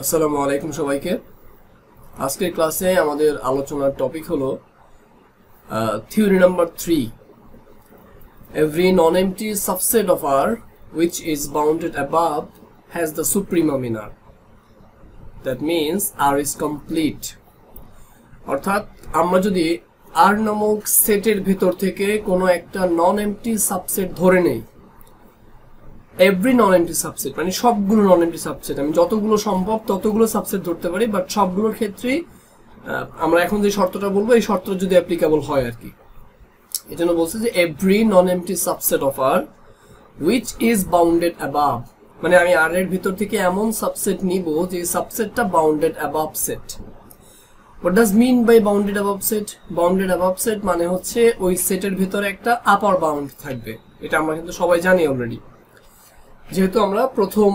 আসসালামু আলাইকুম সবাইকে। আজকের ক্লাসে আমাদের আলোচনার টপিক হলো theory number 3। Every non-empty subset of R which is bounded above has the supremum in R. That means R is complete. অর্থাৎ আমরা যদি R নামক সেটের ভিতর থেকে কোনো একটা নন-এমটি সাবসেট ধরে নেই, এভরি নন এমটি সাবসেট মানে সবগুলো নন এমটি সাবসেট, আমি যতগুলো সম্ভব ততগুলো সাবসেট ধরতে পারি, বাট সবগুলোর ক্ষেত্রেই আমরা এখন যে শর্তটা বলবো এই শর্ত যদি অ্যাপ্লিকেবল হয় আর কি। এই জন্য বলছে যে every non empty subset of R which is bounded above, মানে আমি আর এর ভিতর থেকে এমন সাবসেট নিব যে সাবসেটটা bounded above set. What does mean by bounded above set? Bounded above set মানে হচ্ছে ওই সেটের ভিতরে একটা আপার বাউন্ড থাকবে। এটা আমরা কিন্তু সবাই জানি অলরেডি, যেহেতু আমরা প্রথম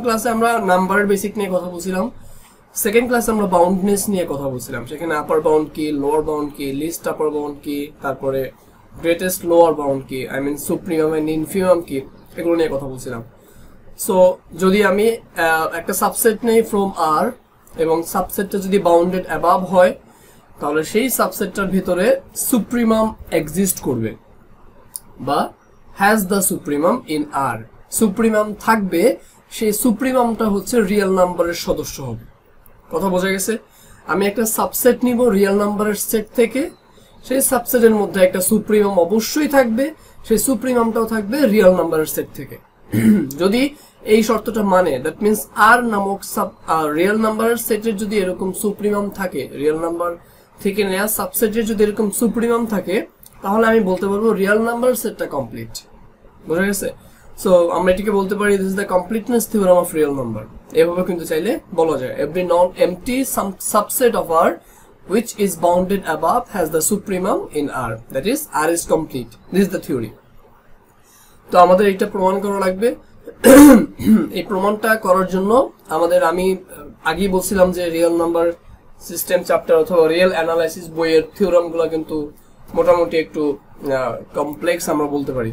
ক্লাসে আমরা নাম্বারের বেসিক নিয়ে কথা বলছিলাম, সেকেন্ড ক্লাসে আমরা বাউন্ডনেস নিয়ে কথা বলছিলাম। সেখানে আপার বাউন্ড কি, লোয়ার বাউন্ড কি, লিস্ট আপার বাউন্ড কি, তারপরে গ্রেটেস্ট লোয়ার বাউন্ড কি, I mean supremum and infimum কি, এগুলো নিয়ে কথা বলছিলাম। সো যদি আমি একটা সাবসেট নেই ফ্রম আর এবং সাবসেটটা যদি বাউন্ডেড অ্যাবাভ হয়, তাহলে সেই সাবসেটটার ভিতরে সুপ্রিমাম এক্সিস্ট করবে বা has the supremum in R, supremum থাকবে। সেই সুপ্রিমামটা হচ্ছে রিয়েল নাম্বারের সদস্য হবে। কথা বোঝা গেছে? আমি একটা সাবসেট নিব রিয়েল নাম্বারের সেট থেকে, সেই সাবসেটের মধ্যে একটা সুপ্রিমাম অবশ্যই থাকবে, সেই সুপ্রিমামটাও থাকবে রিয়েল নাম্বারের সেট থেকে। যদি এই শর্তটা মানে, দ্যাট মিন্স আর নামক রিয়েল নাম্বারের সেটের যদি এরকম সুপ্রিমাম থাকে, রিয়েল নাম্বার থেকে নেওয়া সাবসেটের যদি এরকম সুপ্রিমাম থাকে, তাহলে আমি বলতে পারবো রিয়েল নাম্বার সেটটা কমপ্লিট। বোঝা গেছে? সো আমরা এটাকে বলতে পারি this is the completeness theorem of real number. এভাবে কিন্তু চাইলে বলা যায় every non empty subset of R which is bounded above has the supremum in R, that is R is complete. This is the theory. তো আমাদের এটা প্রমাণ করা লাগবে। এই প্রমাণটা করার জন্য আমি আগেই বলছিলাম যে রিয়েল নাম্বার সিস্টেম চ্যাপ্টার অথবা রিয়েল অ্যানালাইসিস বইয়ের থিওরামগুলো কিন্তু মোটামুটি একটু কমপ্লেক্স আমরা বলতে পারি।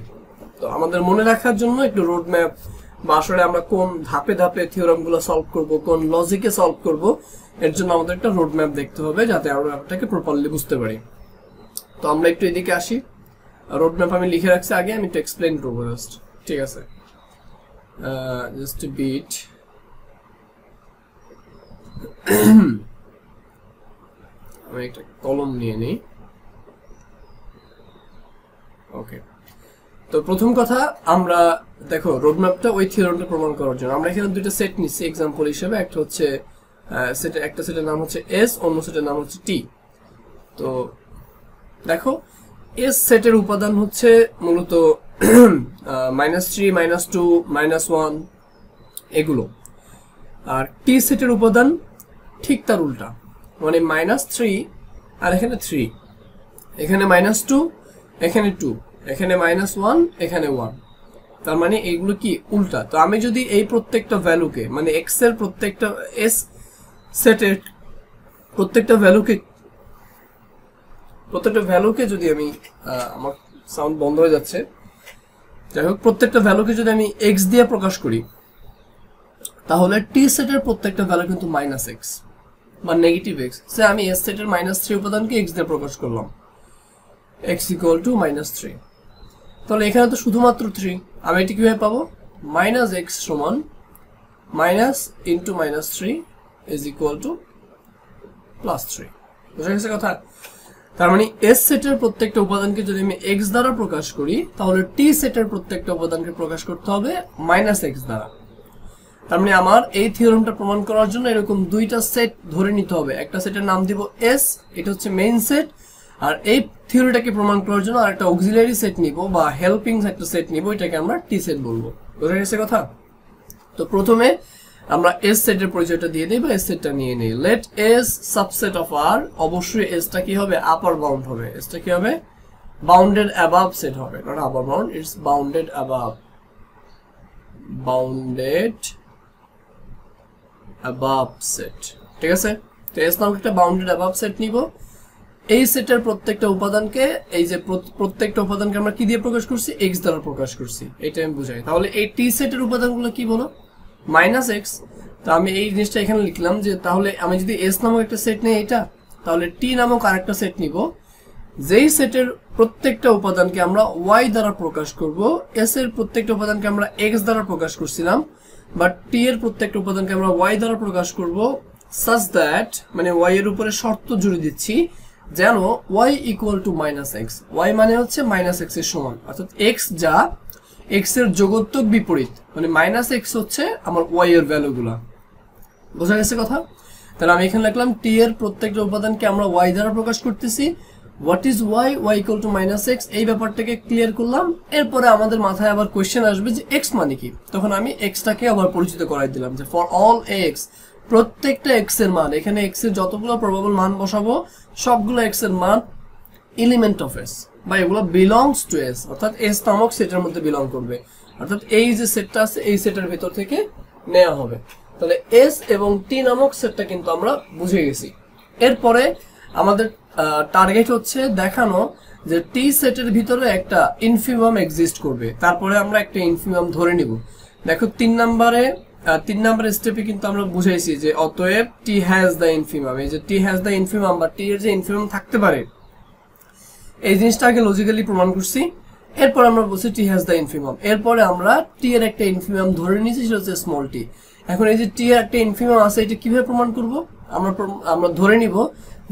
তো আমাদের মনে রাখার জন্য একটু রোড ম্যাপ বা আসলে আমরা কোন ধাপে ধাপে থিওরামগুলো সলভ করব, কোন লজিকে সলভ করব, এর জন্য আমাদের একটা রোড ম্যাপ দেখতে হবে যাতে আমরা ব্যাপারটাকে প্রপারলি বুঝতে পারি। তো আমরা একটু এদিকে আসি। রোড ম্যাপ আমি লিখে রাখছি আগে, আমি একটু এক্সপ্লেন করবো জাস্ট। ঠিক আছে, জাস্ট বিট। আমি একটা কলম নিয়ে নিই। ওকে, তো প্রথম কথা আমরা দেখো রোডম্যাপটা ওই থিওরামটা প্রমাণ করার জন্য আমরা এখানে দুইটা সেট নিচ্ছি এক্সাম্পল হিসেবে। একটা হচ্ছে একটা সেটের নাম হচ্ছে এস, অন্য সেটের নাম হচ্ছে টি। তো দেখো এস সেটের উপাদান হচ্ছে মূলত -3, -2, -1 এগুলো, আর টি সেটের উপাদান ঠিক তার উল্টা, মানে -3 আর এখানে 3, এখানে -2, এখানে 2, এখানে -1, এখানে 1, তার মানে এইগুলো কি উল্টা। তো আমি যদি এই প্রত্যেকটা ভ্যালুকে, মানে এক্স এর প্রত্যেকটা এস সেটের প্রত্যেকটা ভ্যালুকে যদি আমি আমার সাউন্ড বন্ধ হয়ে যাচ্ছে, যাই হোক, প্রত্যেকটা ভ্যালুকে যদি আমি এক্স দিয়ে প্রকাশ করি, তাহলে টি সেটের প্রত্যেকটা ভ্যালু কিন্তু -x বা নেগেটিভ এক্স। সে আমি এস সেটের -3 উপাদানকে এক্স দিয়ে প্রকাশ করলাম, x = -3। তাহলে এখানে তো শুধুমাত্র 3, আমি এটি কিভাবে পাবো? -x সমান -3 = +3। বুঝা গেছে কথা? তার মানে এস সেটের প্রত্যেকটা উপাদানকে যদি আমি x দ্বারা প্রকাশ করি, তাহলে টি সেটের প্রত্যেকটা উপাদানকে প্রকাশ করতে হবে -x দ্বারা। তার মানে আমার এই থিওরামটা প্রমাণ করার জন্য এরকম দুইটা সেট ধরে নিতে হবে। একটা সেটের নাম দিব এস, এটা হচ্ছে মেইন সেট, আর এই থিওরিটাকে প্রমাণ করার জন্য আরেকটা অক্সিলারি সেট নিব বা হেল্পিং একটা সেট নিব, এটাকে আমরা টি সেট বলবো। বোঝা গেছে কথা? তো প্রথমে আমরা এস সেটের পরিচয়টা দিয়ে দিই বা এস সেটটা নিয়ে নিই। লেট এস সাবসেট অফ আর, অবশ্যই এসটা কি হবে? আপার বাউন্ড হবে। এসটা কি হবে? বাউন্ডেড অ্যাবাভ সেট হবে, not upper bound, it's bounded above, bounded above set. ঠিক আছে, তো এস নামক একটা বাউন্ডেড অ্যাবাভ সেট নিব। এই সেটের প্রত্যেকটা উপাদানকে, এই যে প্রত্যেকটা উপাদানকে আমরা কি দিয়ে প্রকাশ করছি? এক্স দ্বারা প্রকাশ করছি, এটা আমি বুঝাই। তাহলে এই টি সেটের উপাদানগুলো কি বলো? Minus x. তো আমি এই জিনিসটা এখানে লিখলাম যে তাহলে আমি যদি এস নামক একটা সেট নেই এটা, তাহলে টি নামক আরেকটা সেট নিব, যেই সেটের প্রত্যেকটা উপাদানকে আমরা ওয়াই দ্বারা প্রকাশ করব। এস এর প্রত্যেকটা উপাদানকে আমরা এক্স দ্বারা প্রকাশ করছিলাম, বাট টি এর প্রত্যেকটা উপাদানকে আমরা ওয়াই দ্বারা প্রকাশ করব, সাচ দ্যাট মানে ওয়াই এর উপরে শর্ত জুড়ে দিচ্ছি যেন Y equal to minus X. Y মানে হচ্ছে মাইনাস এক্স এর সমান, অর্থাৎ এক্স যা এক্স এর যোগোত্তক বিপরীত, মানে মাইনাস এক্স হচ্ছে আমার ওয়াই এর ভ্যালুগুলা। বোঝা গেছে কথা? তাহলে আমি এখানে লিখলাম টি এর প্রত্যেকটা উপাদানকে আমরা ওয়াই দ্বারা প্রকাশ করতেছি। What is Y? Y equal to minus X. এই ব্যাপারটাকে ক্লিয়ার করলাম। এরপরে আমাদের মাথায় আবার কোয়েশ্চেন আসবে যে এক্স মানে কি। তখন আমি এক্সটাকে আবার পরিচিত করাই দিলাম যে ফর অল এক্স, প্রত্যেকটা এক্স এর মান, এখানে এক্স এর যতগুলো প্রবাবল মান বসাবো সবগুলো এক্স এর মান এলিমেন্ট অফ এস, বা এগুলো বিলংস টু এস, অর্থাৎ এস নামক সেটের মধ্যে বিলং করবে। অর্থাৎ এই যে সেটটা আছে এই সেটের ভেতর থেকে নেওয়া হবে। তাহলে এস এবং টি নামক সেটটা কিন্তু আমরা বুঝে গেছি। এরপরে আমাদের টার্গেট হচ্ছে দেখানো যে টি সেটের ভিতরে একটা ইনফিমাম এক্সিস্ট করবে, তারপরে আমরা একটা ইনফিমাম ধরে নিব। দেখো 3 নাম্বার স্টেপে কিন্তু আমরা বুঝাইছি যে অতএব টি হ্যাজ দ্য ইনফিমাম। এই যে টি হ্যাজ দ্য ইনফিমাম বা টি এর যে ইনফিমাম থাকতে পারে এই জিনিসটা আগে লজিক্যালি প্রমাণ করছি। এরপর আমরা বলছি টি হ্যাজ দ্য ইনফিমাম। এরপরে আমরা টি এর একটা ইনফিমাম ধরে নিয়েছি, সেটা হচ্ছে স্মল টি। এখন এই যে টি এর একটা ইনফিমাম আছে, এটা কিভাবে প্রমাণ করব? আমরা ধরে নিব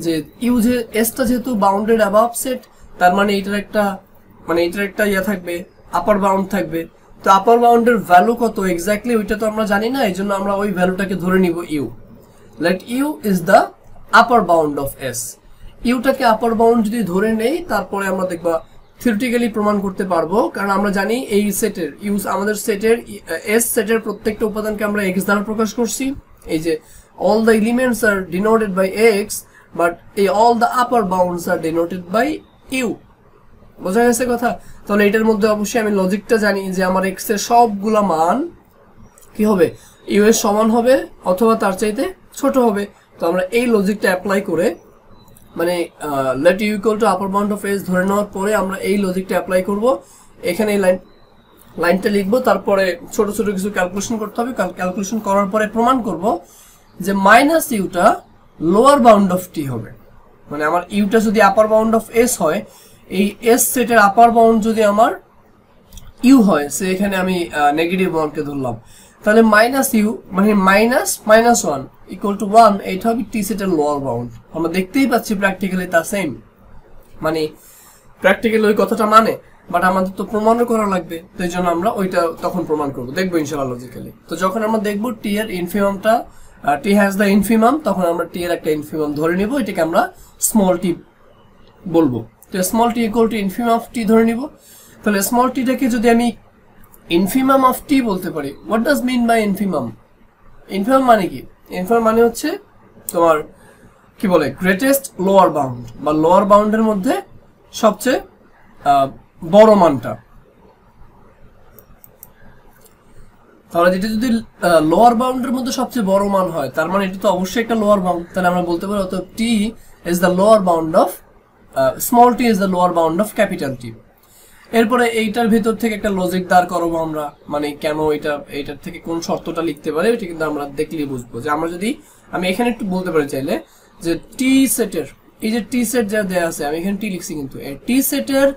যে ইউ যে এসটা যেহেতু বাউন্ডেড অ্যাবাভ সেট, তার মানে এটার একটা ইয়া থাকবে, আপার বাউন্ড থাকবে। তো আপার বাউন্ডের ভ্যালু কত এক্স্যাক্টলি ওইটা তো আমরা জানি না, এই জন্য আমরা ওই ভ্যালুটাকে ধরে নিব U. Let U is the upper bound of S. ইউটাকে আপার বাউন্ড যদি ধরে নেই, তারপরে আমরা দেখবা থিওরিটিক্যালি প্রমাণ করতে পারবো, কারণ আমরা জানি এই সেটের আমাদের সেটের এস সেটের প্রত্যেকটা উপাদানকে আমরা এক্স দ্বারা প্রকাশ করছি। এই যে all the elements are denoted by x, but all the upper bounds are denoted by u. বোঝা গেছে কথা? তাহলে এটার মধ্যে অবশ্যই আমি লজিকটা জানি যে আমার x এর সবগুলা মান কি হবে, u এর সমান হবে অথবা তার চাইতে ছোট হবে। তো আমরা এই লজিকটা অ্যাপ্লাই করে মানে let u equal to upper bound of s ধরে নেওয়ার পরে আমরা এই লজিকটা অ্যাপ্লাই করব। এখানে এই লাইনটা লিখবো, তারপরে ছোট ছোট কিছু ক্যালকুলেশন করতে হবে। ক্যালকুলেশন করার পরে প্রমাণ করব যে মাইনাস ইউটা লোয়ার বাউন্ড অফ টি হবে। মানে আমার ইউটা যদি আপার বাউন্ড অফ এস হয়, এই এস সেটের আপার বাউন্ড যদি আমার ইউ হয়, সে এখানে আমি নেগেটিভ ওয়ানকে ধরলাম, তাহলে মাইনাস ইউ মানে minus one equal to one, এইটা হবে টি সেটের লোয়ার বাউন্ড। আমরা দেখতেই পাচ্ছি প্র্যাকটিক্যালি তা সেম, মানে প্র্যাকটিক্যালি ওই কথাটা মানে, বাট আমাদের তো প্রমাণও করা লাগবে, তো এই জন্য আমরা ওইটা তখন প্রমাণ করবো, দেখবো ইনশাআল্লাহ লজিক্যালি। তো যখন আমরা দেখবো টি এর ইনফিমামটা, টি হ্যাজ দ্য ইনফিমাম, তখন আমরা টি এর একটা ইনফিমাম ধরে নিব, এটাকে আমরা স্মল টি বলবো। তো small T equal to infimum of T ধরে নিব। তাহলে স্মল টিটাকে যদি আমি ইনফিমাম অফ টি বলতে পারি, what does mean by infimum? Infimum মানে কি? ইনফিমাম মানে হচ্ছে তোমার কি বলে গ্রেটেস্ট লোয়ার বাউন্ড, বা লোয়ার বাউন্ডের মধ্যে সবচেয়ে বড় মানটা। তাহলে যেটা যদি লোয়ার বাউন্ডের মধ্যে সবচেয়ে বড় মান হয়, তার মানে এটা তো অবশ্যই একটা লোয়ার বাউন্ড। তাহলে আমরা বলতে পারি অত T is the lower bound of small T is the lower bound of capital T. এরপরে এইটার ভিতর থেকে একটা লজিক দাঁড় করাবো আমরা, মানে কেন এইটার থেকে কোন শর্তটা লিখতে পারে এটা কিন্তু আমরা দেখলেই বুঝবো। যে আমরা যদি আমি এখানে একটু বলতে পারি চাইলে যে টি সেটের এই যে টি সেট যা দেওয়া আছে, আমি এখানে টি লিখছি, কিন্তু এই টি সেটের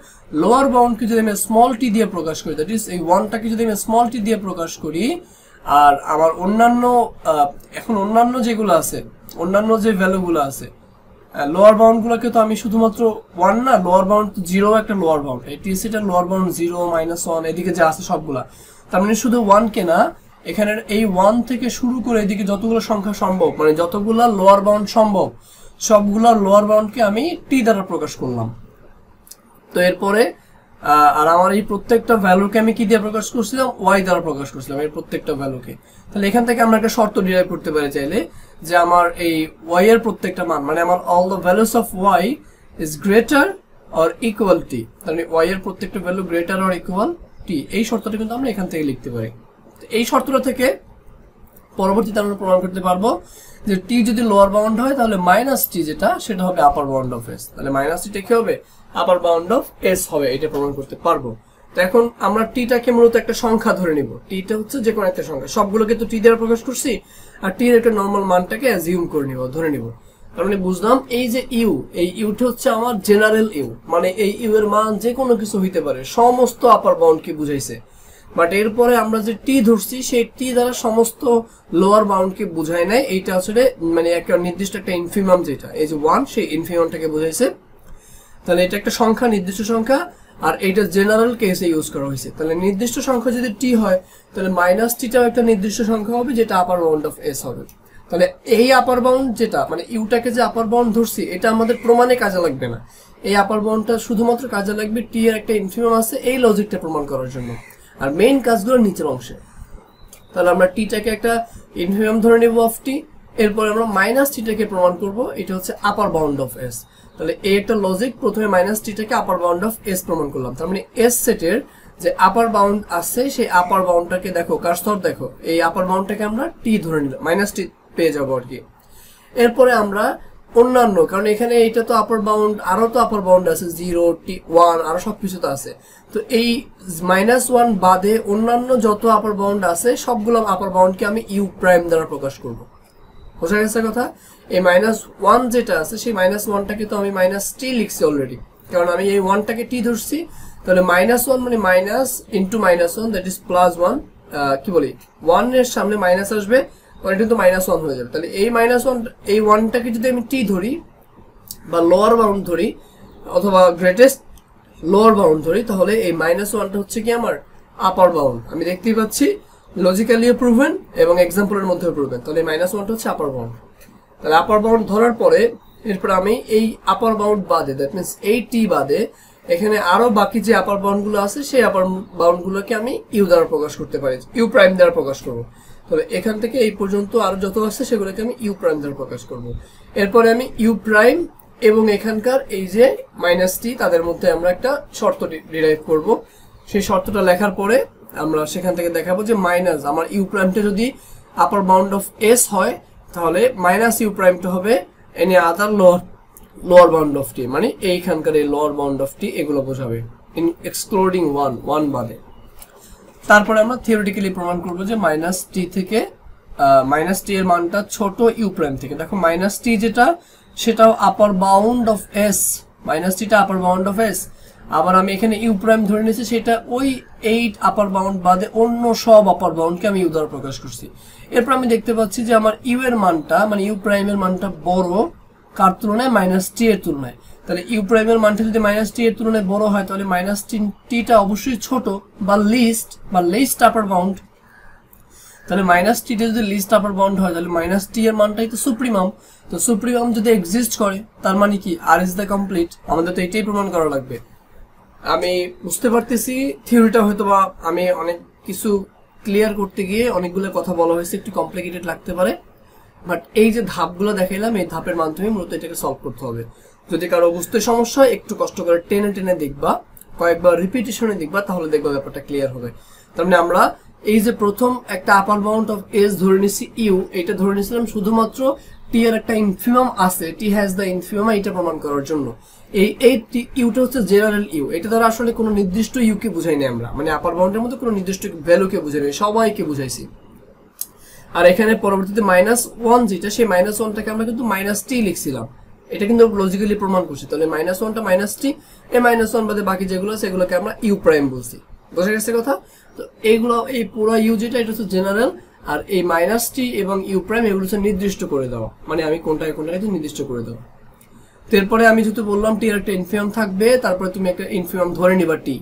লোয়ার বাউন্ডকে যদি আমি স্মল টি দিয়ে প্রকাশ করি, দ্যাট ইজ এই ওয়ানটাকে যদি আমি স্মল টি দিয়ে প্রকাশ করি, আর আমার অন্যান্য যেগুলো আছে, অন্যান্য যে ভ্যালুগুলো আছে লোয়ার বাউন্ড গুলোকে তো আমি শুধুমাত্র ওয়ান না, লোয়ার বাউন্ড তো জিরো একটা লোয়ার বাউন্ড, এই টি সেটের লোয়ার বাউন্ড 0, -1 এদিকে যা আছে সবগুলা, তার মানে শুধু ওয়ানকে না, এখানে এই ওয়ান থেকে শুরু করে এদিকে যতগুলো সংখ্যা সম্ভব, মানে যতগুলা লোয়ার বাউন্ড সম্ভব সবগুলা লোয়ার বাউন্ডকে আমি টি দ্বারা প্রকাশ করলাম। তো এরপরে আর আমার এই প্রত্যেকটা ভ্যালুকে আমি কি দিয়ে প্রকাশ করছিলাম? ওয়াই দ্বারা প্রকাশ করছিলাম এই প্রত্যেকটা ভ্যালুকে। তাহলে এখান থেকে আমরা একটা শর্ত ডিরাইভ করতে পারি চাইলে, যে আমার এই ওয়াই এর প্রত্যেকটা মান, মানে আমার all the values of Y is greater or equal T, তাহলে ওয়াই এর প্রত্যেকটা value greater or equal T, এই শর্তটা কিন্তু আমরা এখান থেকে লিখতে পারি। এই শর্তটা থেকে পরবর্তীতে আমরা প্রমাণ করতে পারবো যে টি যদি লোয়ার বাউন্ড হয়, তাহলে মাইনাস টি যেটা সেটা হবে আপার বাউন্ড অফ এস, তাহলে মাইনাস টিটা কি হবে? আপার বাউন্ড অফ এস হবে, এটা প্রমাণ করতে পারবো। তো তো এখন আমরা টিটাকে মূলত একটা সংখ্যা ধরে নিব, টিটা হচ্ছে যে কোনো একটা সংখ্যা, সবগুলোকে তো টি দ্বারা প্রকাশ করছি, আর টির একটা নর্মাল মানটাকে অ্যাজিউম করে নিব, ধরে নিব। তার মানে বুঝলাম এই যে ইউ, এই ইউটা হচ্ছে আমার জেনারেল ইউ, মানে এই ইউ এর মান যে কোনো কিছু হইতে পারে, সমস্ত আপার বাউন্ডকে বুঝাইছে। বাট এরপরে আমরা যে টি ধরছি সেই টি দ্বারা সমস্ত লোয়ার বাউন্ডকে বুঝায় নাই, এইটা আসলে মানে একটা নির্দিষ্ট একটা ইনফিমাম, যেটা এই যে 1 সেই ইনফিমামটাকে বুঝাইছে। তাহলে এটা একটা সংখ্যা, নির্দিষ্ট সংখ্যা, আর এইটা জেনারেল কেসে ইউজ করা হয়েছে। তাহলে নির্দিষ্ট সংখ্যা যদি টি হয় তাহলে মাইনাস টিটাও একটা নির্দিষ্ট সংখ্যা হবে, যেটা আপার বাউন্ড অফ এস হবে। তাহলে এই আপার বাউন্ড যেটা মানে ইউটাকে যে আপার বাউন্ড ধরছি, এটা আমাদের প্রমাণে কাজে লাগবে না। এই আপার বাউন্ডটা শুধুমাত্র কাজে লাগবে টি এর একটা ইনফিমাম আছে এই লজিকটা প্রমাণ করার জন্য, আর মেইন কাজগুলো নিচের অংশে। তাহলে আমরা টিটাকে একটা ইনফিমাম ধরে নেব অফ টি, এরপর আমরা মাইনাস টিটাকে প্রমাণ করব এটা হচ্ছে আপার বাউন্ড অফ এস। তাহলে এই একটা লজিক, প্রথমে মাইনাস টিটাকে আপার বাউন্ড অফ এস প্রমাণ করলাম। তার মানে এস সেটের যে আপার বাউন্ড আছে সেই আপার বাউন্ডটাকে দেখো, কার্সর দেখো, এই আপার বাউন্ডটাকে আমরা টি ধরে নিলাম, মাইনাস টি পেয়ে যাবো আর কি। এরপরে আমরা অন্যান্য, কারণ এখানে এইটা তো আপার বাউন্ড, আরো তো আপার বাউন্ড আছে 0, টি 1, আরো সবকিছু তো আছে। তো এই -1 বাদে অন্যান্য যত আপার বাউন্ড আছে সবগুলো আপার বাউন্ডকে আমি ইউ প্রাইম দ্বারা প্রকাশ করব। বোঝা গেছে কথা? এই -1 যেটা আছে সেই -1টাকে তো আমি -t লিখছি অলরেডি, কারণ আমি এই 1টাকে t ধরছি। তাহলে -1 মানে মাইনাস ইন্টু -1, দ্যাট ইজ +1। কি বলি, 1 এর সামনে মাইনাস আসবে, এটা তো -1 হয়ে যাবে। তাহলে এই -1, এই 1টাকে যদি আমি t ধরি বা লোয়ার বাউন্ড ধরি অথবা গ্রেটেস্ট লোয়ার বাউন্ড ধরি, তাহলে এই -1টা হচ্ছে কি আমার আপার বাউন্ড। আমি দেখতেই পাচ্ছি লজিক্যালিও প্রুভেন এবং এক্সাম্পলের মধ্যেও প্রুভেন। তাহলে -1টা হচ্ছে আপার বাউন্ড। তাহলে আপার বাউন্ড ধরার পরে এরপর আমি এই আপার বাউন্ড বাদে, দ্যাট মিনস এই টি বাদে এখানে আরো বাকি যে আপার বাউন্ড গুলো আছে সেই আপার বাউন্ড গুলোকে আমি ইউ দ্বারা প্রকাশ করতে পারি, ইউ প্রাইম দ্বারা প্রকাশ করবো। তবে এখান থেকে এই পর্যন্ত আরো যত আছে সেগুলোকে আমি ইউ প্রাইম দ্বারা প্রকাশ করব। এরপরে আমি ইউ প্রাইম এবং এখানকার এই যে -t তাদের মধ্যে আমরা একটা শর্ত ডিরাইভ করব। সেই শর্তটা লেখার পরে আমরা সেখান থেকে দেখাবো যে মাইনাস আমার ইউ প্রাইমটা যদি আপার বাউন্ড অফ এস হয় তাহলে ইউ প্রাইমটা হবে any other lower bound of T, মানে এইখানকার এই লোয়ার বাউন্ড অফ টি এগুলো বোঝাবে, ইন এক্সক্লুডিং 1 বাদে। তারপরে আমরা থিওরিটিক্যালি প্রমাণ করব যে -t থেকে -t এর মানটা ছোট ইউ প্রাইম থেকে। দেখো -t যেটা সেটাও আপার বাউন্ড অফ এস, -tটা আপার বাউন্ড অফ এস। আবার আমি এখানে ইউ প্রাইম ধরে নিয়েছি, সেটা ওই 8 আপার বাউন্ড বাদে অন্য সব আপার বাউন্ডকে আমি ইউ দ্বারা প্রকাশ করছি। এরপর আমি দেখতে পাচ্ছি যে আমার ইউ এর মানটা মানে ইউ প্রাইমের মানটা বড় কার তুলনায়, -t এর তুলনায়। তাহলে ইউ প্রাইমের মানটা যদি -t এর তুলনায় বড় হয় তাহলে -tটা অবশ্যই ছোট বা লিস্ট আপার বাউন্ড। তাহলে -tটা যদি লিস্ট আপার বাউন্ড হয় তাহলে -t এর মানটাই তো সুপ্রিমাম। তো সুপ্রিমাম যদি এক্সিস্ট করে তার মানে কি আর ইজ দ্য কমপ্লিট, আমাদের তো এটাই প্রমাণ করা লাগবে। আমি বুঝতে পারতেছি থিওরিটা হয়তো বা আমি অনেক কিছু ক্লিয়ার করতে গিয়ে অনেকগুলো কথা বলা হয়েছে, একটু কমপ্লিকেটেড লাগতে পারে, বাট এই যে ধাপগুলো দেখাইলাম এই ধাপের মাধ্যমে মূলত এটাকে সলভ করতে হবে। যদি কারো বুঝতে সমস্যা হয় একটু কষ্ট করে টেনে টেনে দেখবা, কয়েকবার রিপিটেশনে দেখবা, তাহলে দেখবা ব্যাপারটা ক্লিয়ার হবে। তার মানে আমরা এই যে প্রথম একটা আপার বাউন্ড অফ এস ধরে নিছি ইউ, এটা ধরে নিছিলাম শুধুমাত্র টি এর একটা ইনফিমাম আছে, টি হ্যাজ দ্য ইনফিমাম, এটা প্রমাণ করার জন্য। এই ইউটা হচ্ছে জেনারেল ইউ, এটা দ্বারা আসলে কোনো নির্দিষ্ট ইউকে বুঝাইনি আমরা, মানে আপার বাউন্ডের মধ্যে কোনো নির্দিষ্ট ভ্যালুকে বুঝাইনি, সবাইকে বুঝাইছি। আর এখানে পরবর্তীতে -1 যেটা, সেই -1টাকে আমরা কিন্তু -t লিখছিলাম, এটা কিন্তু লজিক্যালি প্রমাণ করছি। তাহলে -1টা -t, এই -1 বাদে বাকি যেগুলো আছে সেগুলোকে আমরা ইউ প্রাইম বলছি। বোঝা গেছে কথা? তো এইগুলো এই পুরো ইউ যেটা এটা হচ্ছে জেনারেল, আর এই -t এবং ইউ প্রাইম এগুলো হচ্ছে নির্দিষ্ট করে দেওয়া, মানে আমি কোনটাকে নির্দিষ্ট করে দেওয়া। এরপরে আমি যেহেতু বললাম টি এর একটা ইনফিমাম থাকবে, তারপরে তুমি একটা ইনফিমাম ধরে নিবা টি,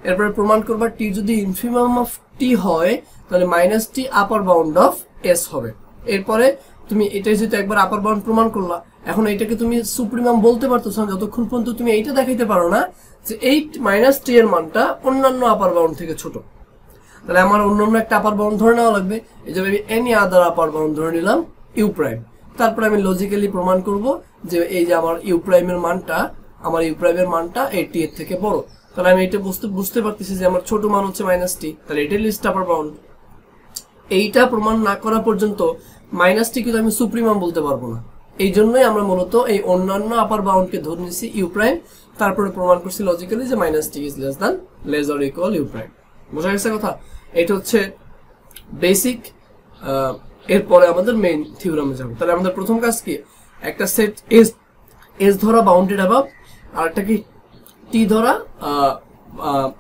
এরপরে প্রমাণ করবা টি যদি ইনফিমাম অফ টি হয় তাহলে -t upper bound of S হবে। এরপরে তুমি এটা যেহেতু একবার আপার বাউন্ড প্রমাণ করলা, এখন এইটাকে তুমি সুপ্রিমাম বলতে পারতেছ না যতক্ষণ পর্যন্ত তুমি এইটা দেখাইতে পারো না যে এই -t এর মানটা অন্যান্য আপার বাউন্ড থেকে ছোট। তাহলে আমার অন্যান্য একটা আপার বাউন্ড ধরে নেওয়া লাগবে, এই জন্য আমি এনি আদার আপার বাউন্ড ধরে নিলাম ইউ প্রাইম। তারপরে আমি লজিক্যালি প্রমাণ করব যে এই যে আমার ইউ প্রাইমের মানটা এই টি এর থেকে বড়। তাহলে আমি এটা বুঝতে পারতেছি যে আমার ছোট মান হচ্ছে -t, তাহলে এটাই লিস্ট আপার বাউন্ড। এইটা প্রমাণ না করা পর্যন্ত -t কিন্তু আমি সুপ্রিমাম বলতে পারবো না। এই জন্যই আমরা মূলত এই অন্যান্য আপার বাউন্ডকে ধরে নিছি ইউ প্রাইম, তারপরে প্রমাণ করছি লজিক্যালি যে minus T is less or equal you prime. বোঝা গেছে কথা? এটা হচ্ছে বেসিক। এরপরে আমাদের মেইন থিওরামে যাবো। তাহলে আমাদের প্রথম কাজ কি, একটা সেট এস ধরা বাউন্ডেড অ্যাবাভ, আর একটা কি টি ধরা,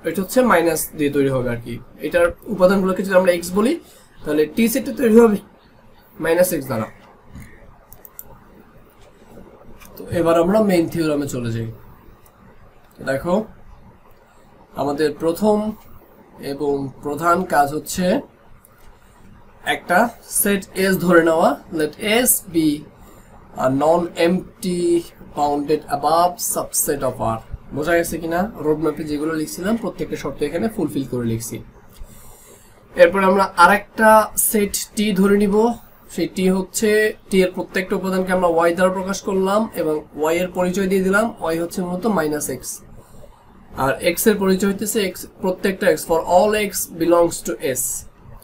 এটা হচ্ছে মাইনাস দিয়ে তৈরি হবে আর কি। এটার উপাদানগুলোকে যদি আমরা এক্স বলি তাহলে টি সেটটা তৈরি হবে মাইনাস এক্স দ্বারা। তো এবার আমরা মেইন থিওরামে চলে যাই। দেখো আমাদের প্রথম এবং প্রধান কাজ হচ্ছে একটা সেট এস ধরে নেওয়া, let S be a non-empty bounded above subset of R। বোঝা গেছে কিনা? রোড ম্যাপে যেগুলো লিখছিলাম প্রত্যেকটা শর্ত এখানে ফুলফিল করে লিখছি। এরপর আমরা আরেকটা সেট টি ধরে নিব। সেই টি হচ্ছে, টি এর প্রত্যেকটা উপাদানকে আমরা ওয়াই দ্বারা প্রকাশ করলাম এবং ওয়াই এর পরিচয় দিয়ে দিলাম। ওয়াই হচ্ছে মূলত মাইনাস এক্স, আর এক্স এর পরিচয় হচ্ছে এক্স, প্রত্যেকটা x for all X belongs to S,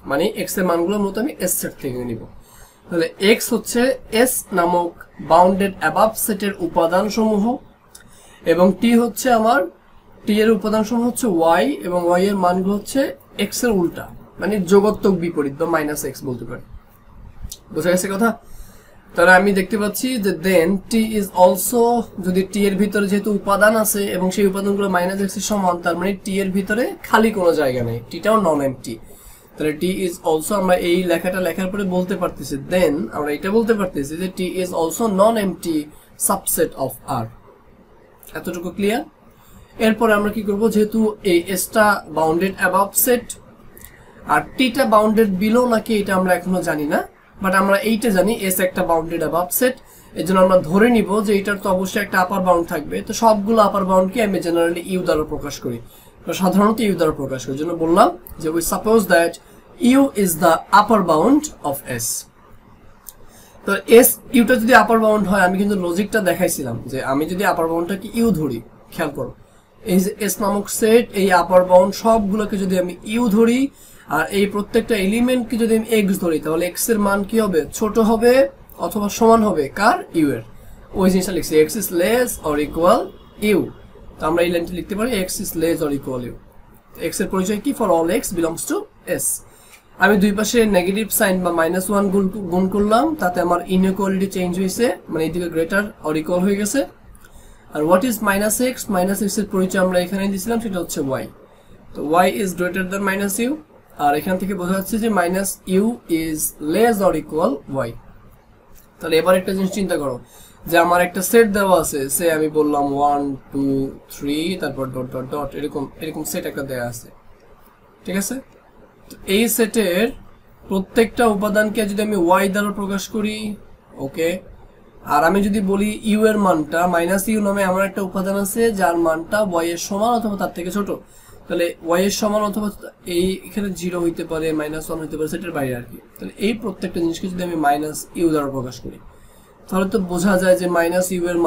মানে এক্স এর মানগুলো মূলত আমি এস সেট থেকে নিব। তাহলে এক্স হচ্ছে এস নামক বাউন্ডেড অ্যাবাভ সেটের উপাদান সমূহ, এবং টি হচ্ছে আমার, টি এর উপাদান সমূহ হচ্ছে ওয়াই, এবং ওয়াই এর মানগুলো হচ্ছে এক্স এর উল্টা, মানে যোগাত্মক বিপরীত বা মাইনাস এক্স বলতে পারি। বোঝা গেছে কথা? তাহলে আমি দেখতে পাচ্ছি যে দেন টি ইজ অলসো, যদি টি এর ভিতরে যেহেতু উপাদান আছে এবং সেই উপাদানগুলো মাইনাস এক্স এর সমান, তার মানে টি এর ভিতরে খালি কোনো জায়গা নেই, টিটাও নন এমটি। তাহলে টি ইজ অলসো, আমরা এই লেখাটা লেখার পরে বলতে পারতেছি, দেন আমরা এটা বলতে পারতেছি যে T is also non empty subset of R. এতটুকু ক্লিয়ার? এরপরে আমরা কি করব, যেহেতু এই এসটা বাউন্ডেড অ্যাবাভ সেট আর টিটা বাউন্ডেড বিলো নাকি এটা আমরা এখনো জানি না, বাট আমরা এইটা জানি এস একটা বাউন্ডেড অ্যাবাভ সেট। এর জন্য আমরা ধরে নিব যে এটার তো অবশ্যই একটা আপার বাউন্ড থাকবে। তো সবগুলো আপার বাউন্ডকে আমি জেনারেলি ইউ দ্বারা প্রকাশ করি, সাধারণত ইউ দ্বারা প্রকাশ করি। জন্য বললাম যে we suppose that U is the upper bound of S. তো এস ইউটা যদি আপার বাউন্ড হয়, আমি কিন্তু লজিকটা দেখাইছিলাম যে আমি যদি আপার বাউন্ডটাকে ইউ ধরি, খেয়াল করো এই যে এস নামক সেট, এই আপার বাউন্ড সবগুলোকে যদি আমি ইউ ধরি আর এই প্রত্যেকটা এলিমেন্টকে যদি আমি এক্স ধরি, তাহলে এক্স এর মান কি হবে, ছোট হবে অথবা সমান হবে কার, ইউ এর। ওই জিনিসটা লিখছি, X is less or equal U. তো আমরা এই লাইনটা লিখতে পারি X is less or equal U. X এর পরিচয় কি, for all X belongs to S. আমি দুই পাশে নেগেটিভ সাইন বা -1 গুণ করলাম, তাতে আমার ইনইকুয়ালিটি চেঞ্জ হয়েছে, মানে এইদিকে গ্রেটার অর ইকুয়াল হয়ে গেছে। আর হোয়াট ইজ মাইনাস এক্স এর পরিচয় আমরা এখানে দিয়েছিলাম, সেটা হচ্ছে ওয়াই। তো Y is greater than minus U, আর এখান থেকে বোঝা যাচ্ছে যে minus U is less or equal Y. তাহলে এবার একটা জিনিস চিন্তা করো যে আমার একটা সেট দেওয়া আছে, সে আমি বললাম 1 2 3 তারপর ডট ডট ডট, এরকম সেট একটা দেওয়া আছে, ঠিক আছে? তো এই সেটের প্রত্যেকটা উপাদানকে যদি আমি ওয়াই দ্বারা প্রকাশ করি, ওকে, আর আমি যদি বলি ইউ এর মানটা, মাইনাস ইউ নামে আমার একটা উপাদান আছে যার মানটা ওয়াই এর সমান অথবা তার থেকে ছোট, তাহলে ওয়াই এর সমান অথবা এই এখানে 0 হইতে পারে, -1 হইতে পারে, সেটার বাইরে আর কি। তাহলে এই প্রত্যেকটা জিনিসকে যদি আমি মাইনাস ইউ দ্বারা প্রকাশ করি, তাহলে তো বোঝা যায় যে মাইনাস ইউ এর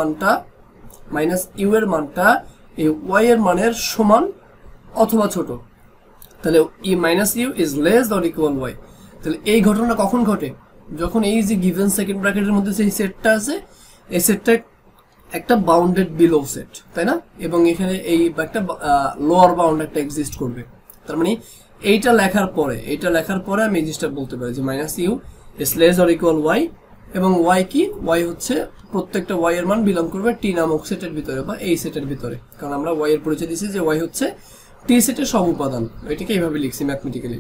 মানটা এই ওয়াই এর মানের সমান অথবা ছোট। তাহলে ই minus U is less or equal Y. তাহলে এই ঘটনা কখন ঘটে, যখন এই যে গিভেন সেকেন্ড ব্র্যাকেটের মধ্যে সেই সেটটা আছে, এই সেটটা একটা বাউন্ডেড বিলো সেট, তাই না? এবং এখানে এই একটা লোয়ার বাউন্ড একটা এক্সিস্ট করবে। তার মানে এইটা লেখার পরে আমি এই জিনিসটা বলতে পারি যে minus U is less or equal Y, এবং ওয়াই কি, ওয়াই হচ্ছে প্রত্যেকটা ওয়াই এর মান বিলং করবে টি নামক সেটের ভিতরে বা এই সেটের ভিতরে, কারণ আমরা ওয়াই এর পরিচয় দিয়েছি যে ওয়াই হচ্ছে টি সেটের সব উপাদান। এটাকে এইভাবে লিখছি ম্যাথমেটিক্যালি।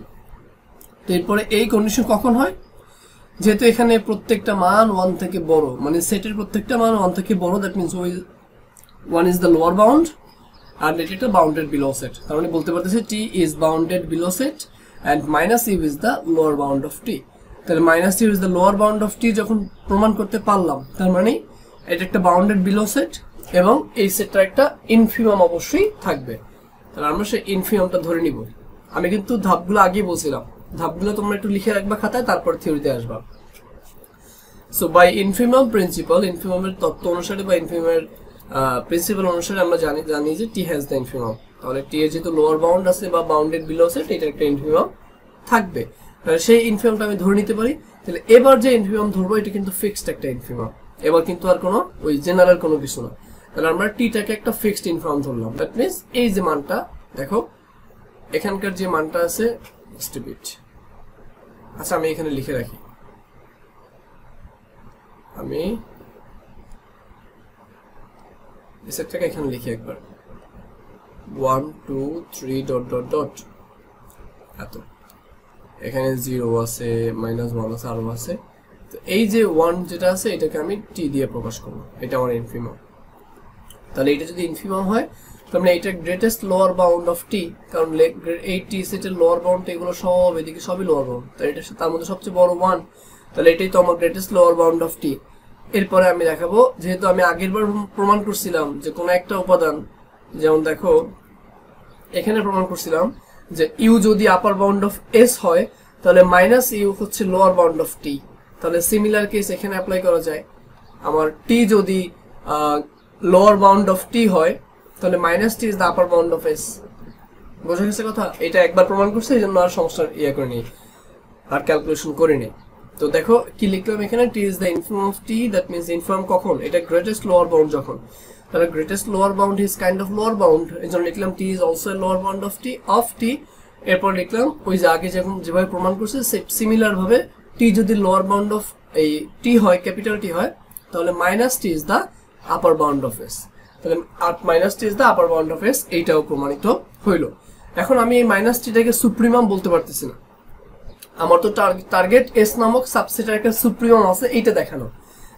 তো এরপরে এই কন্ডিশন কখন হয়, যেহেতু এখানে প্রত্যেকটা মান 1 থেকে বড়, মানে সেটের প্রত্যেকটা মান 1 থেকে বড়, that means 1 is the lower bound আর এটা একটা বাউন্ডেড বিলো সেট। তার মানে বলতে পারতেছি T is bounded below set and minus U is the lower bound of T. তাহলে minus U is the lower bound of T যখন প্রমাণ করতে পারলাম, তার মানে এটা একটা বাউন্ডেড বিলো সেট এবং এই সেটটা একটা ইনফিমাম অবশ্যই থাকবে। তাহলে আমরা সেই ইনফিমামটা ধরে নিব। আমি কিন্তু ধাপগুলো আগে বলছিলাম, ধাপগুলো তোমরা একটু লিখে রাখবা খাতায়, তারপর থিওরিতে আসবা। সো বাই ইনফিমাম প্রিন্সিপাল, ইনফিমামের তত্ত্ব অনুসারে বা ইনফিমামের প্রিন্সিপাল অনুসারে আমরা জানি যে টি হ্যাজ দ্য ইনফিমাম। তাহলে টি এর যেহেতু লোয়ার বাউন্ড আছে বা বাউন্ডেড বিলো সেট, এটা একটা ইনফিমাম থাকবে। তাহলে সেই ইনফিমামটা আমি ধরে নিতে পারি। তাহলে এবার যে ইনফিমাম ধরবো এটা কিন্তু ফিক্সড একটা ইনফিমাম, এবার কিন্তু আর কোনো ওই জেনারেল কোনো কিছু না। তাহলে আমরা টিটাকে একটা ফিক্সড ইনফর্ম ধরলাম। দ্যাট মিনস এই যে মানটা দেখো, এখানকার যে মানটা আছে স্টুপিড। আচ্ছা আমি এখানে লিখে রাখি, আমি সেটটাকে এখানে লিখি একবার 1 2 3 ডট ডট ডট এত, এখানে 0 আছে, -1 আছে, আরো আছে। তো এই যে 1 যেটা আছে এটাকে আমি টি দিয়ে প্রকাশ করব, এটা আমার ইনফিমাম। তাহলে এটা যদি ইনফিমাম হয় তার মানে এটা গ্রেটেস্ট লোয়ার বাউন্ড অফ টি, কারণ এই টি সেটের লোয়ার বাউন্ড এগুলো সব এদিকে সবই লোয়ার বাউন্ড, তাই এটা তার মধ্যে সবচেয়ে বড় 1, তাহলে এটাই তো আমার গ্রেটেস্ট লোয়ার বাউন্ড অফ টি। এরপরে আমি দেখাবো, যেহেতু আমি আগেরবার প্রমাণ করছিলাম যে কোনো একটা উপাদান, যেমন দেখো এখানে প্রমাণ করছিলাম যে ইউ যদি আপার বাউন্ড অফ এস হয় তাহলে মাইনাস ইউ হচ্ছে লোয়ার বাউন্ড অফ টি। তাহলে সিমিলার কেস এখানে অ্যাপ্লাই করা যায়। আমার টি যদি লোয়ার বাউন্ড অফ টি হয় তাহলে minus T is the upper bound of S. বোঝা গেছে কথা? এটা একবার প্রমাণ করছে, এই জন্য আর সমস্যা করে নেই, আর ক্যালকুলেশন করে নেই। তো দেখো কি লিখলাম এখানে, T is the infimum of T, that means infimum কখন? এটা গ্রেটেস্ট লোয়ার বাউন্ড যখন। তাহলে greatest lower bound is kind of lower bound, এই জন্য লিখলাম T is also a lower bound of T. এরপর লিখলাম ওই যে আগে যেভাবে প্রমাণ করছে সিমিলার ভাবে টি যদি লোয়ার বাউন্ড অফ এই টি হয়, ক্যাপিটাল টি হয়, তাহলে minus T is the upper bound of S. তাহলে minus T is the upper bound of S, এইটাও প্রমাণিত হইল। এখন আমি এই মাইনাস টিটাকে সুপ্রিমাম বলতে পারতেছি না, আমার তো টার্গেট এস নামক সাবসেটের একটা সুপ্রিমাম আছে, এইটা দেখানো।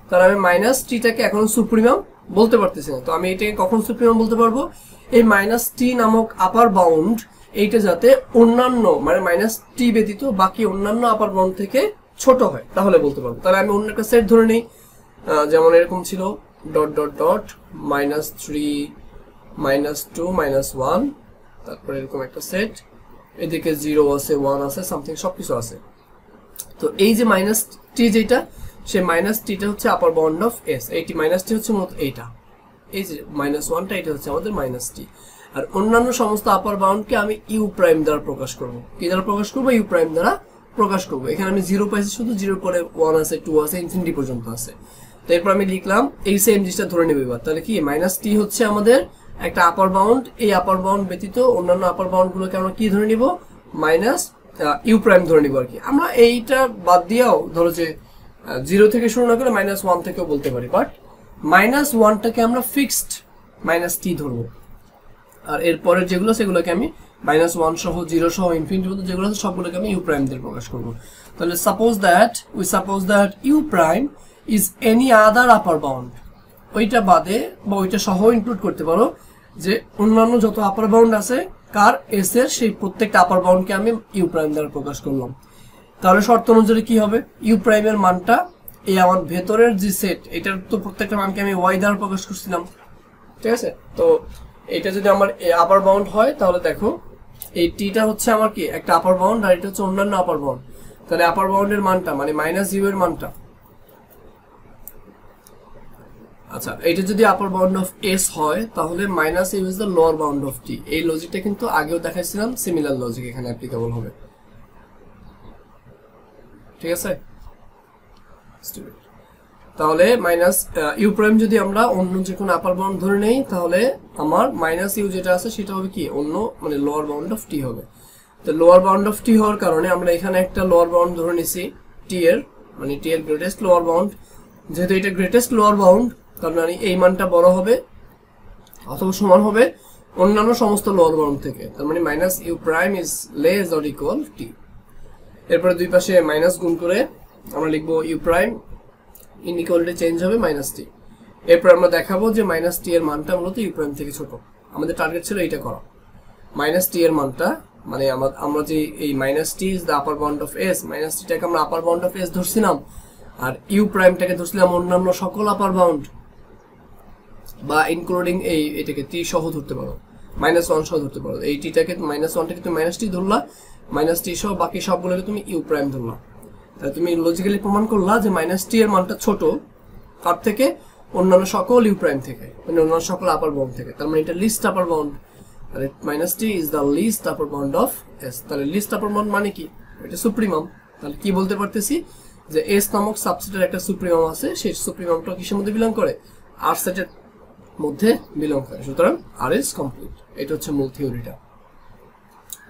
তাহলে আমি মাইনাস টিটাকে এখন সুপ্রিমাম বলতে পারতেছি না। তো আমি এটাকে কখন সুপ্রিমাম বলতে পারবো? এই মাইনাস টি নামক আপার বাউন্ড এইটা যাতে অন্যান্য মানে মাইনাস টি ব্যতীত বাকি অন্যান্য আপার বাউন্ড থেকে ছোট হয়, তাহলে বলতে পারবো। তাহলে আমি অন্য একটা সেট ধরে নিই, যেমন এরকম ছিল ডট ডট ডট -3 -2 -1, তারপরে এরকম একটা সেট, এদিকে 0 আছে, 1 আছে, সামথিং সবকিছু আছে। তো এই যে মাইনাস টি যেটা, সেই মাইনাস টিটা হচ্ছে আপার বাউন্ড অফ এস, এইটি মাইনাস টি হচ্ছে মূলত এইটা, এই যে -1টা, এটা হচ্ছে আমাদের মাইনাস টি। আর অন্যান্য সমস্ত আপার বাউন্ডকে আমি ইউ প্রাইম দ্বারা প্রকাশ করবো। কি দ্বারা প্রকাশ করবো? ইউ প্রাইম দ্বারা প্রকাশ করবো। এখানে আমি 0 পাইছি, শুধু 0 পরে 1 আছে, 2 আছে, ইনফিনিটি পর্যন্ত আছে। তো এরপর আমি লিখলাম এই সেম জিনিসটা ধরে নেব এবার। তাহলে কি মাইনাস টি হচ্ছে আমাদের একটা আপার বাউন্ড, এই আপার বাউন্ড ব্যতীত অন্যান্য আপার বাউন্ড গুলোকে আমরা কি ধরে নিব? মাইনাস ইউ প্রাইম ধরে নিব আর কি। আমরা এইটা বাদ দিয়েও ধরো যে 0 থেকে শুরু না করে -1 থেকেও বলতে পারি, বাট -1টাকে আমরা ফিক্সড মাইনাস টি ধরবো। আর এরপরের যেগুলো সেগুলোকে আমি -1 সহ, 0 সহ, ইনফিনিটি পর্যন্ত যেগুলো আছে সবগুলোকে আমি ইউ প্রাইম দিয়ে প্রকাশ করবো। তাহলে suppose that you prime is any other upper bound, ওইটা বাদে বা ওইটা সহ ইনক্লুড করতে পারো যে অন্যান্য যত আপার বাউন্ড আছে কার এস এর, সেই প্রত্যেকটা আপার বাউন্ডকে আমি ইউ প্রাইম দ্বারা প্রকাশ করলাম। তাহলে শর্ত অনুযায়ী কি হবে? ইউ প্রাইমের মানটা এই আমার ভেতরের যে সেট, এটার তো প্রত্যেকটা মানকে আমি ওয়াই দ্বারা প্রকাশ করছিলাম, ঠিক আছে? তো এটা যদি আমার আপার বাউন্ড হয় তাহলে দেখো এই টিটা হচ্ছে আমার কি একটা আপার বাউন্ড, আর এটা হচ্ছে অন্যান্য আপার বাউন্ড। তাহলে আপার বাউন্ডের মানটা মানে মাইনাস ইউ এর মানটা, আচ্ছা এটা যদি আপার বাউন্ড অফ এস হয় তাহলে minus U is the lower bound of T. এই লজিকটা কিন্তু আগেও দেখাইছিলাম, সিমিলার লজিক এখানে অ্যাপ্লিকেবল হবে, ঠিক আছে? তাহলে মাইনাস ইউ প্রাইম যদি আমরা অন্য যে কোনো আপার বাউন্ড ধরে নেই তাহলে আমার মাইনাস ইউ যেটা আছে সেটা হবে কি অন্য মানে লোয়ার বাউন্ড অফ টি হবে। তো লোয়ার বাউন্ড অফ টি হওয়ার কারণে আমরা এখানে একটা লোয়ার বাউন্ড ধরে নিছি টি এর, মানে টি এর গ্রেটেস্ট লোয়ার বাউন্ড। যেহেতু এটা গ্রেটেস্ট লোয়ার বাউন্ড তার মানে এই মানটা বড় হবে অথবা সমান হবে অন্যান্য সমস্ত লোয়ার বাউন্ড থেকে, তার মানে minus you prime is less or equal টি। এরপরে দুই পাশে মাইনাস গুণ করে আমরা লিখবো ইউ প্রাইম ইনইকুয়ালিটি চেঞ্জ হবে মাইনাস টি। এরপর আমরা দেখাবো যে মাইনাস টি এর মানটা মূলত ইউ প্রাইম থেকে ছোট। আমাদের টার্গেট ছিল এইটা করা, মাইনাস টি এর মানটা মানে আমরা যে এই minus T is the upper bound of S, minus টিটাকে আমরা আপার বাউন্ড অফ এস ধরছিলাম, আর ইউ প্রাইমটাকে ধরছিলাম অন্যান্য সকল আপার বাউন্ড বা ইনক্লুডিং এটাকে টি সহ ধরতে পারো, -1 সহ ধরতে পারো। এই টিটাকে -1টাকে তুমি মাইনাস টি ধরলা, মাইনাস টি সহ বাকি সবগুলোকে তুমি ইউ প্রাইম ধরলা। তাহলে তুমি লজিক্যালি প্রমাণ করলা যে মাইনাস টি এর মানটা ছোট তার থেকে অন্যান্য সকল ইউ প্রাইম থেকে, মানে অন্যান্য সকল আপার বাউন্ড থেকে। তার মানে এটা লিস্ট আপার বাউন্ড, তাহলে minus T is the list upper bound of S. তাহলে লিস্ট আপার বাউন্ড মানে কি? এটা সুপ্রিমাম। তাহলে কি বলতে পারতেছি যে এস নামক সাবসেটের একটা সুপ্রিমাম আছে, সেই সুপ্রিমামটা কিসের মধ্যে বিলং করে? আর সেটের মধ্যে বিলং করে, সুতরাং আর ইজ কমপ্লিট। এটা হচ্ছে মূল থিওরিটা।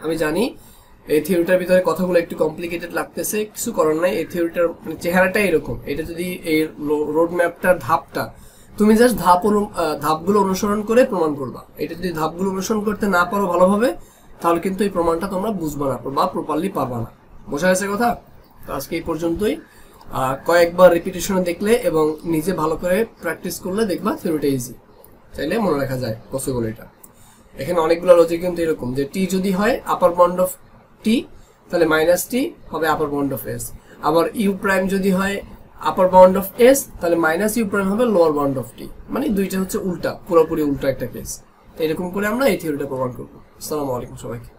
আমি জানি এই থিওরিটার ভিতরে কথাগুলো একটু কমপ্লিকেটেড লাগতেছে, কিছু করার নাই। এই থিওরিটার মানে চেহারাটা এরকম। এটা যদি এই রোড ম্যাপটার ধাপটা তুমি জাস্ট ধাপগুলো অনুসরণ করে প্রমাণ করবা। এটা যদি ধাপগুলো অনুসরণ করতে না পারো ভালোভাবে, তাহলে কিন্তু এই প্রমাণটা তোমরা বুঝবা না বা প্রপারলি পারবা না। বোঝা গেছে কথা? তো আজকে এই পর্যন্তই। কয়েকবার রিপিটেশনে দেখলে এবং নিজে ভালো করে প্র্যাকটিস করলে দেখবা থিওরিটা ইজি, চাইলে মনে রাখা যায় পসিবল। এটা এখানে অনেকগুলো লজিক কিন্তু এরকম যে টি যদি হয় আপার বাউন্ড অফ টি, তাহলে মাইনাস টি হবে আপার বাউন্ড অফ এস। আবার ইউ প্রাইম যদি হয় আপার বাউন্ড অফ এস, তাহলে মাইনাস ইউ প্রাইম হবে লোয়ার বাউন্ড অফ টি। মানে দুইটা হচ্ছে উল্টা, পুরোপুরি উল্টা একটা কেস। তো এরকম করে আমরা এই থিওরিটা প্রমাণ করবো। আসসালামু আলাইকুম সবাইকে।